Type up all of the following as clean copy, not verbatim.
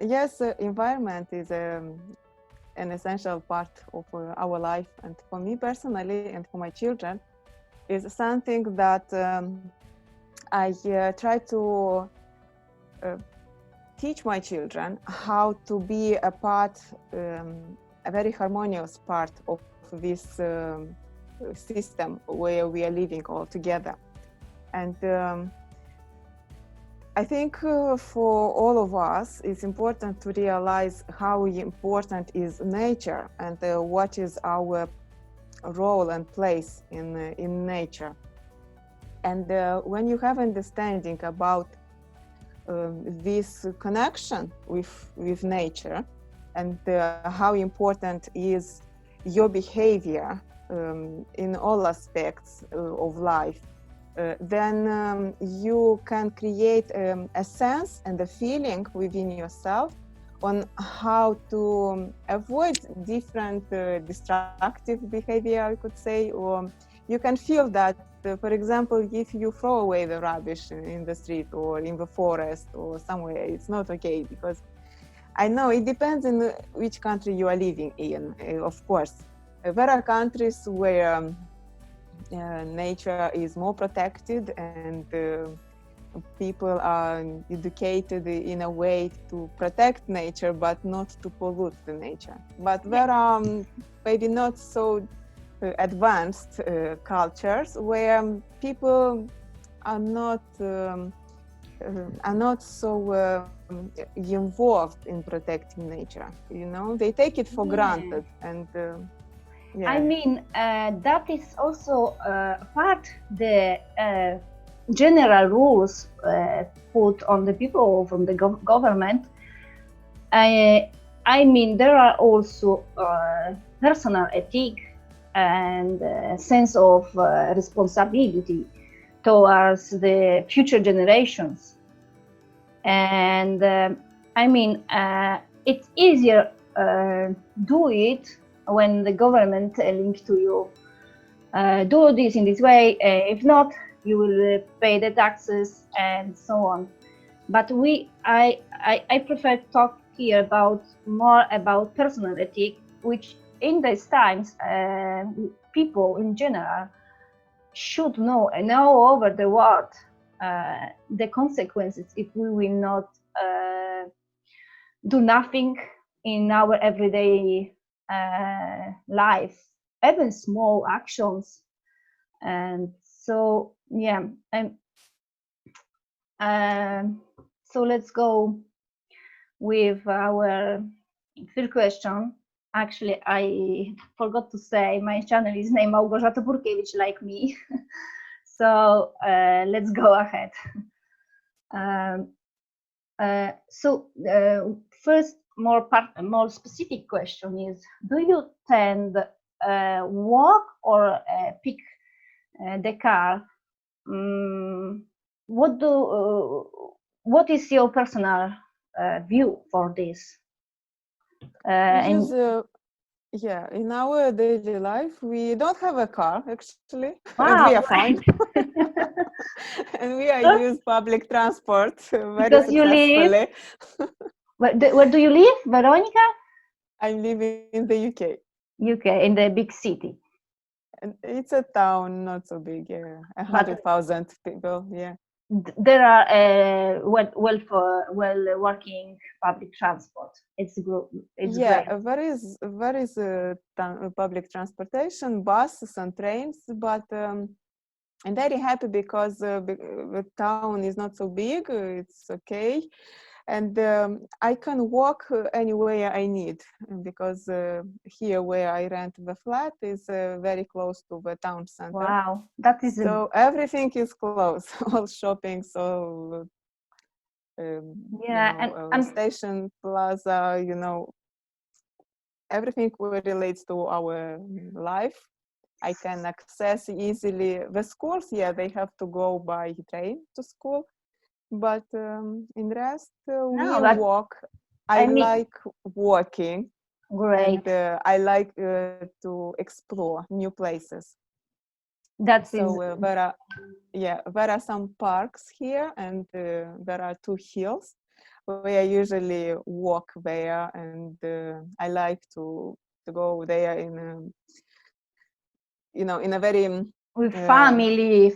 Yes, environment is an essential part of our life, and for me personally and for my children is something that I try to uh, teach my children how to be a part, a very harmonious part of this system where we are living all together. And I think for all of us, it's important to realize how important is nature and what is our role and place in nature. And when you have understanding about this connection with nature and how important is your behavior in all aspects of life, then you can create a sense and a feeling within yourself on how to avoid different destructive behavior, I could say, or you can feel that, for example, if you throw away the rubbish in the street or in the forest or somewhere, it's not okay, because I know it depends on which country you are living in, of course. There are countries where nature is more protected and people are educated in a way to protect nature but not to pollute the nature. But there are maybe not so advanced cultures where people are not so involved in protecting nature. You know, they take it for granted, and yeah. I mean, that is also part the general rules put on the people from the government. I mean, there are also personal ethic and sense of responsibility towards the future generations. And I mean, it's easier do it when the government link to you, do this in this way, if not you will pay the taxes and so on. But I prefer to talk here about more about personal ethic, which in these times people in general should know and know over the world the consequences if we will not do nothing in our everyday life, even small actions. And so yeah, and so let's go with our third question. Actually, I forgot to say my channel is named Malgorzata Burkiewicz, like me. So let's go ahead. First, more specific question is: do you tend walk or pick the car? What is your personal view for this? Yeah, in our daily life, we don't have a car actually, Wow, and we are right. fine. And we are use public transport very Because successfully. you live. Where do you live, Veronica? I'm living in the UK. UK, in the big city. And it's a town, not so big, 100,000 people, yeah. There are well working public transport. It's yeah, great. There is public transportation, buses and trains, but I'm very happy because the town is not so big. It's okay, and I can walk anywhere I need, because here where I rent the flat is very close to the town center. Wow, that is so everything is close, all shopping, so station, plaza, everything relates to our life. I can access easily the schools. Yeah, they have to go by train to school, but in the rest we walk. I like walking. Great. And I like to explore new places. There are some parks here, and there are 2 hills we usually walk there, and I like to go there in in a very with family.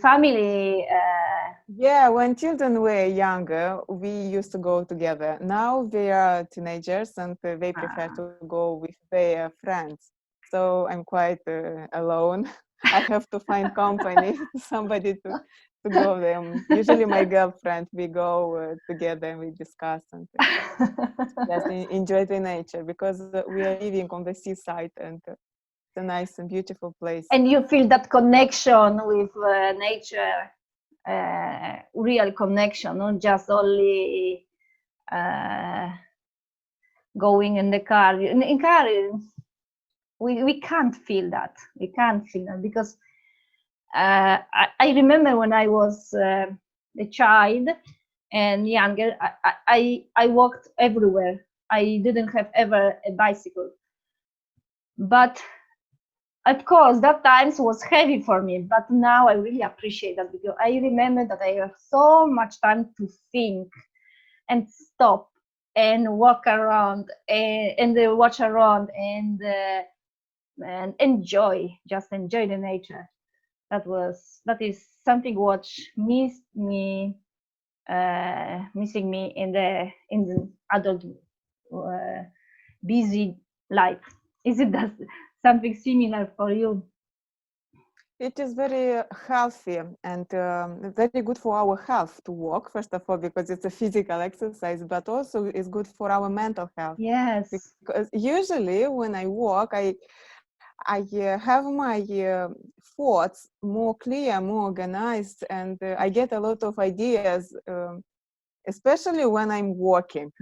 Yeah, when children were younger, we used to go together. Now they are teenagers, and they prefer to go with their friends. So I'm quite alone. I have to find company, somebody to go there. Usually my girlfriend, we go together and we discuss and just enjoy the nature, because we are living on the seaside, and it's a nice and beautiful place. And you feel that connection with nature, real connection, not just only going in the car. In car, we can't feel that. We can't feel that because I remember when I was a child and younger, I walked everywhere. I didn't have ever a bicycle, but of course that times was heavy for me. But now I really appreciate that because I remember that I have so much time to think and stop and walk around and watch around and just enjoy the nature. That is something what missing me in the adult busy life. Is it that something similar for you? It is very healthy and very good for our health to walk, first of all, because it's a physical exercise, but also it's good for our mental health. Yes. Because usually when I walk, I have my thoughts more clear, more organized, and I get a lot of ideas, especially when I'm walking.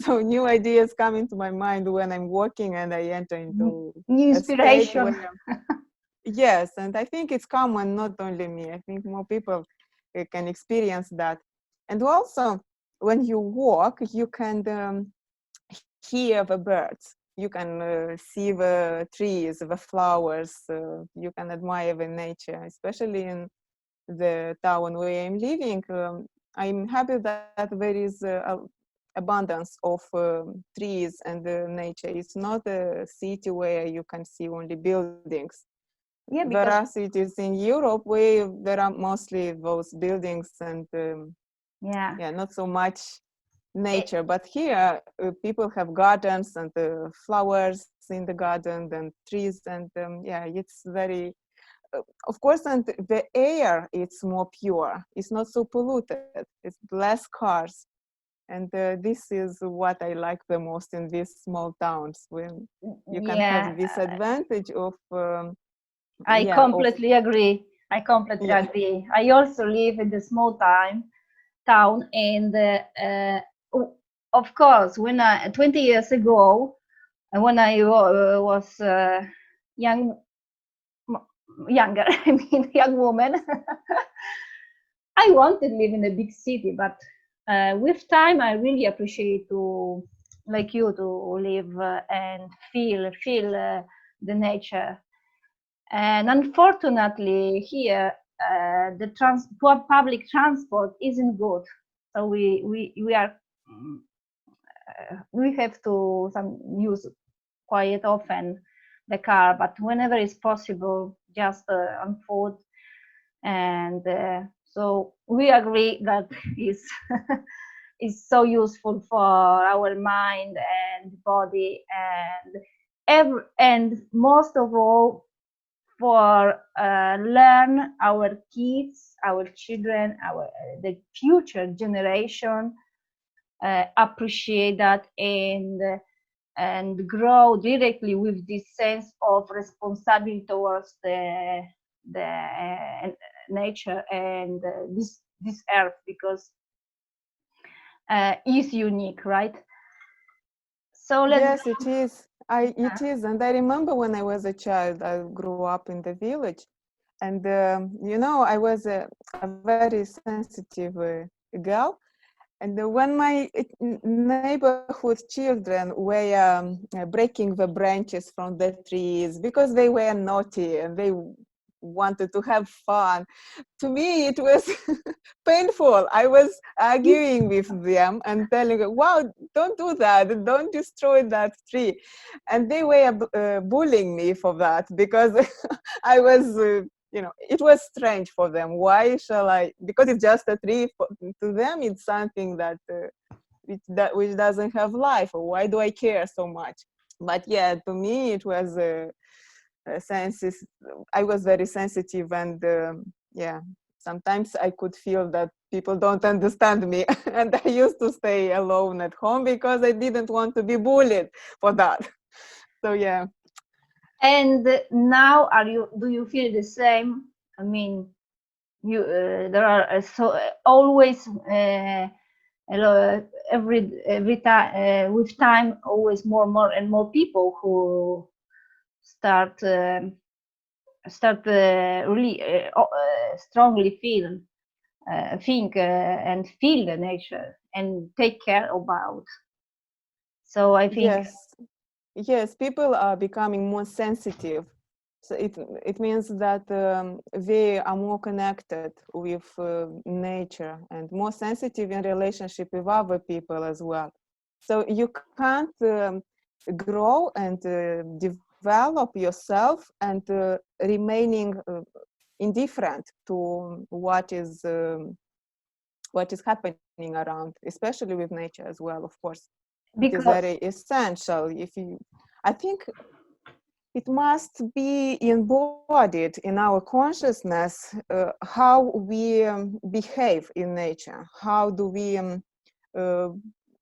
So new ideas come into my mind when I'm walking, and I enter into new inspiration. Yes, and I think it's common, not only me. I think more people can experience that. And also, when you walk, you can hear the birds. You can see the trees, the flowers. You can admire the nature, especially in the town where I'm living. I'm happy that there is abundance of trees and nature. It's not a city where you can see only buildings. Yeah, whereas it is in Europe where there are mostly those buildings and not so much nature. But here people have gardens and flowers in the garden and trees, and it's very of course, and the air it's more pure. It's not so polluted. It's less cars. And this is what I like the most in these small towns, when you can have this advantage of I completely agree. I completely agree. I also live in the small town, and of course, when 20 years ago, when I was younger, I mean, young woman, I wanted to live in a big city, but with time, I really appreciate to, like you, to live and feel the nature. And unfortunately, here the public transport isn't good, so we have to use quite often the car, but whenever it's possible, just on foot. And so we agree that is so useful for our mind and body, and most of all for learn our kids, our children, the future generation appreciate that and grow directly with this sense of responsibility towards the nature and this earth, because is unique, right? So yes, it is. It is, and I remember when I was a child, I grew up in the village, and I was a very sensitive girl. And when my neighborhood children were breaking the branches from the trees because they were naughty and they wanted to have fun. To me, it was painful. I was arguing with them and telling them, wow, don't do that. Don't destroy that tree. And they were bullying me for that because I was, it was strange for them. Why shall I? Because it's just a tree. To them, it's something that which doesn't have life. Why do I care so much? But yeah, to me, it was I was very sensitive, and yeah, sometimes I could feel that people don't understand me, and I used to stay alone at home because I didn't want to be bullied for that. So yeah. And now, do you feel the same? I mean, you there are always every time with time, always more and more people who start really strongly think and feel the nature and take care about. So I think yes, people are becoming more sensitive. So it means that they are more connected with nature and more sensitive in relationship with other people as well. So you can't grow and develop yourself and remaining indifferent to what is happening around, especially with nature as well, of course. It is very essential. I think it must be embodied in our consciousness how we behave in nature. How do we,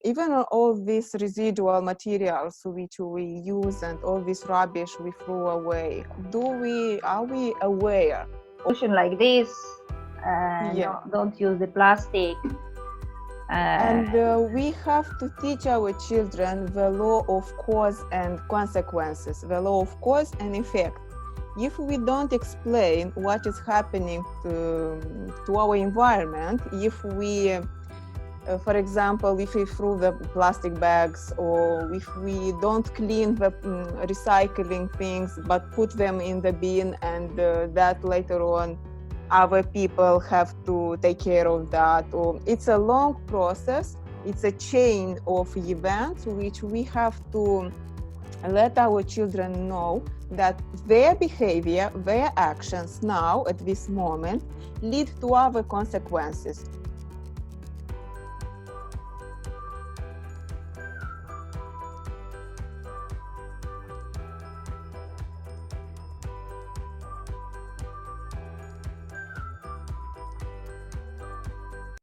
even all these residual materials which we use and all this rubbish we throw away, are we aware? Like this, no, don't use the plastic. And we have to teach our children the law of cause and consequences, the law of cause and effect. If we don't explain what is happening to our environment, if we, for example, if we throw the plastic bags, or if we don't clean the recycling things but put them in the bin, and that later on other people have to take care of that, or it's a long process. It's a chain of events which we have to let our children know that their behavior, their actions now at this moment lead to other consequences.